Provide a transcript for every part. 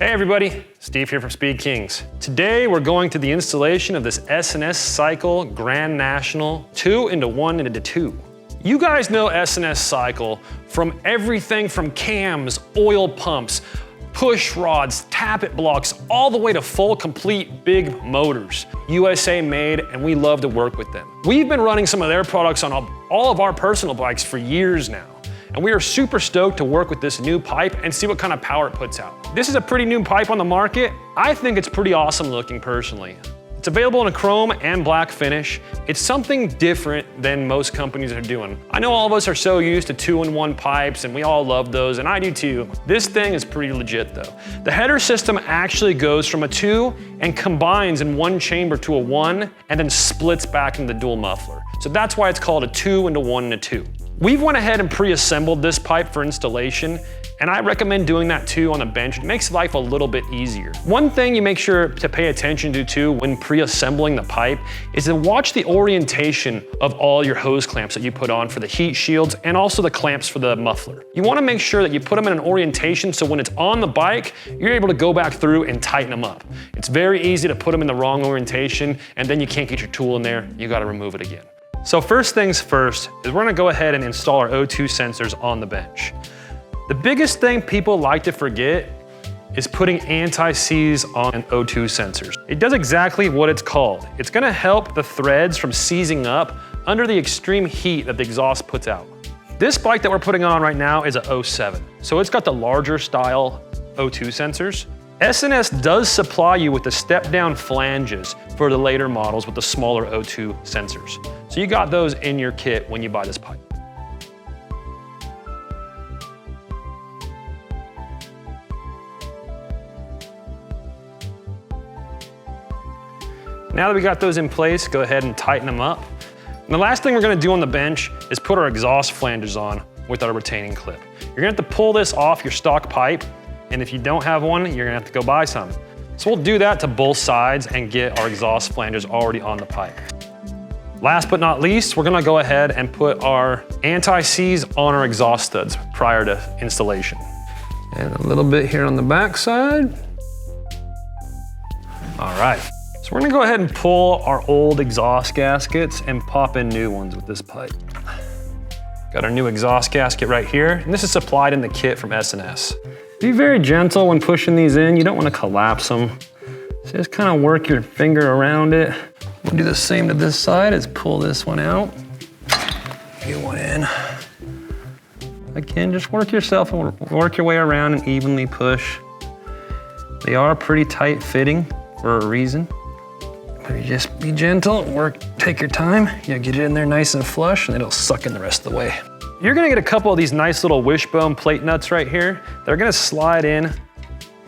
Hey everybody, Steve here from Speed Kings. Today we're going to the installation of this S&S Cycle Grand National 2-in-1 into 2. You guys know S&S Cycle from everything from cams, oil pumps, push rods, tappet blocks, all the way to full complete big motors. USA made, and we love to work with them. We've been running some of their products on all of our personal bikes for years now. And we are super stoked to work with this new pipe and see what kind of power it puts out. This is a pretty new pipe on the market. I think it's pretty awesome looking personally. It's available in a chrome and black finish. It's something different than most companies are doing. I know all of us are so used to 2-in-1 pipes and we all love those, and I do too. This thing is pretty legit though. The header system actually goes from a 2 and combines in one chamber to a 1 and then splits back into the dual muffler. So that's why it's called a 2-in-1 into 2. We've went ahead and pre-assembled this pipe for installation, and I recommend doing that too on the bench. It makes life a little bit easier. One thing you make sure to pay attention to too when pre-assembling the pipe is to watch the orientation of all your hose clamps that you put on for the heat shields and also the clamps for the muffler. You want to make sure that you put them in an orientation so when it's on the bike, you're able to go back through and tighten them up. It's very easy to put them in the wrong orientation and then you can't get your tool in there. You got to remove it again. So first things first is we're gonna go ahead and install our O2 sensors on the bench. The biggest thing people like to forget is putting anti-seize on O2 sensors. It does exactly what it's called. It's gonna help the threads from seizing up under the extreme heat that the exhaust puts out. This bike that we're putting on right now is a 07, so it's got the larger style O2 sensors. S&S does supply you with the step-down flanges for the later models with the smaller O2 sensors. So you got those in your kit when you buy this pipe. Now that we got those in place, go ahead and tighten them up. And the last thing we're gonna do on the bench is put our exhaust flanges on with our retaining clip. You're gonna have to pull this off your stock pipe, and if you don't have one, you're gonna have to go buy some. So we'll do that to both sides and get our exhaust flanges already on the pipe. Last but not least, we're gonna go ahead and put our anti-seize on our exhaust studs prior to installation. And a little bit here on the back side. All right, so we're gonna go ahead and pull our old exhaust gaskets and pop in new ones with this pipe. Got our new exhaust gasket right here, and this is supplied in the kit from S&S. Be very gentle when pushing these in. You don't want to collapse them. So just kind of work your finger around it. We'll do the same to this side, is pull this one out. Get one in. Again, just work your way around and evenly push. They are pretty tight fitting for a reason. But you just be gentle, take your time. You get it in there nice and flush and it'll suck in the rest of the way. You're gonna get a couple of these nice little wishbone plate nuts right here. They're gonna slide in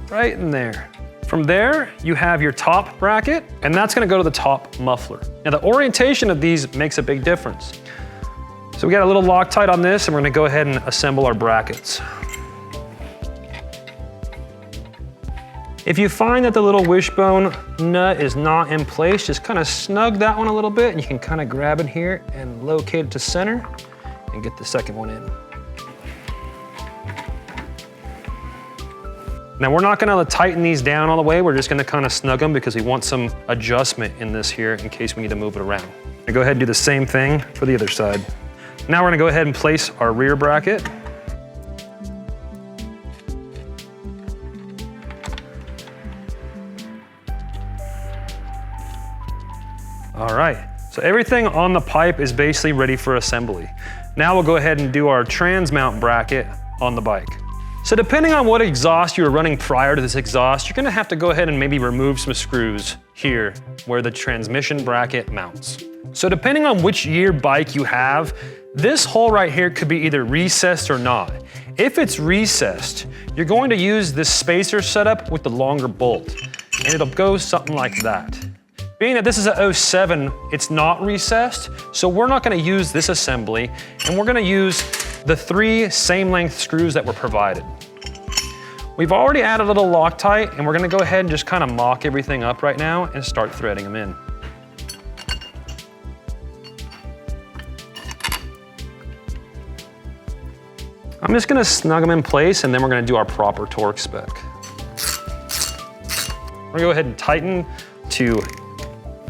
right in there. From there, you have your top bracket, and that's gonna go to the top muffler. Now the orientation of these makes a big difference. So we got a little Loctite on this, and we're gonna go ahead and assemble our brackets. If you find that the little wishbone nut is not in place, just kind of snug that one a little bit, and you can kind of grab it here and locate it to center and get the second one in. Now we're not gonna tighten these down all the way, we're just gonna kind of snug them because we want some adjustment in this here in case we need to move it around. Now go ahead and do the same thing for the other side. Now we're gonna go ahead and place our rear bracket. All right, so everything on the pipe is basically ready for assembly. Now we'll go ahead and do our trans mount bracket on the bike. So depending on what exhaust you were running prior to this exhaust, you're gonna have to go ahead and maybe remove some screws here where the transmission bracket mounts. So depending on which year bike you have, this hole right here could be either recessed or not. If it's recessed, you're going to use this spacer setup with the longer bolt, and it'll go something like that. Being that this is a 07, it's not recessed, so we're not gonna use this assembly, and we're gonna use the 3 same length screws that were provided. We've already added a little Loctite, and we're gonna go ahead and just kind of mock everything up right now and start threading them in. I'm just gonna snug them in place, and then we're gonna do our proper torque spec. We're gonna go ahead and tighten to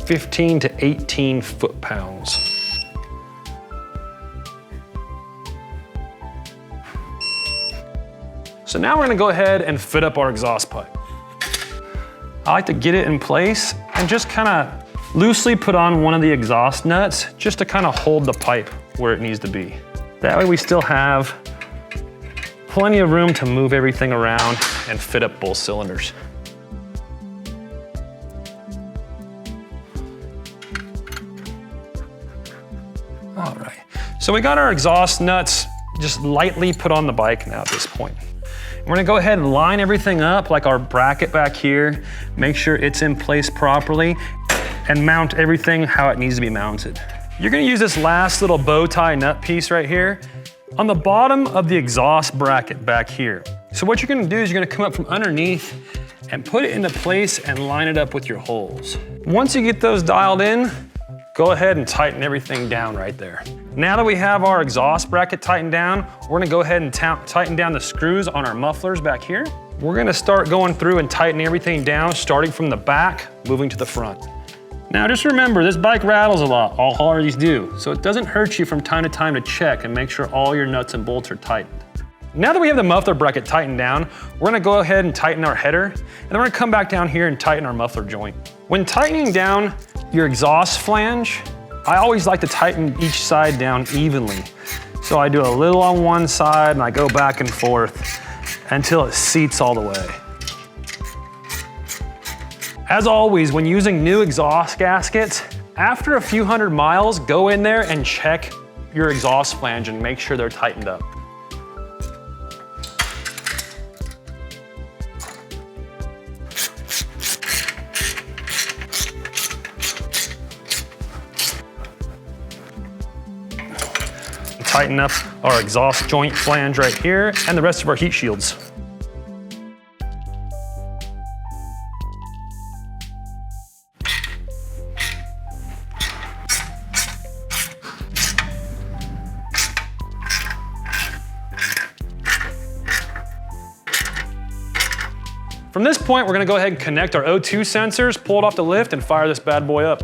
15 to 18 foot-pounds. So now we're gonna go ahead and fit up our exhaust pipe. I like to get it in place and just kind of loosely put on one of the exhaust nuts just to kind of hold the pipe where it needs to be. That way we still have plenty of room to move everything around and fit up both cylinders. All right, so we got our exhaust nuts just lightly put on the bike now at this point. We're gonna go ahead and line everything up like our bracket back here, make sure it's in place properly, and mount everything how it needs to be mounted. You're gonna use this last little bow tie nut piece right here on the bottom of the exhaust bracket back here. So what you're gonna do is you're gonna come up from underneath and put it into place and line it up with your holes. Once you get those dialed in, go ahead and tighten everything down right there. Now that we have our exhaust bracket tightened down, we're gonna go ahead and tighten down the screws on our mufflers back here. We're gonna start going through and tightening everything down, starting from the back, moving to the front. Now just remember, this bike rattles a lot, all Harleys do, so it doesn't hurt you from time to time to check and make sure all your nuts and bolts are tightened. Now that we have the muffler bracket tightened down, we're gonna go ahead and tighten our header, and then we're gonna come back down here and tighten our muffler joint. When tightening down your exhaust flange, I always like to tighten each side down evenly. So I do a little on one side and I go back and forth until it seats all the way. As always, when using new exhaust gaskets, after a few hundred miles, go in there and check your exhaust flange and make sure they're tightened up. Tighten up our exhaust joint flange right here and the rest of our heat shields. From this point, we're gonna go ahead and connect our O2 sensors, pull it off the lift, and fire this bad boy up.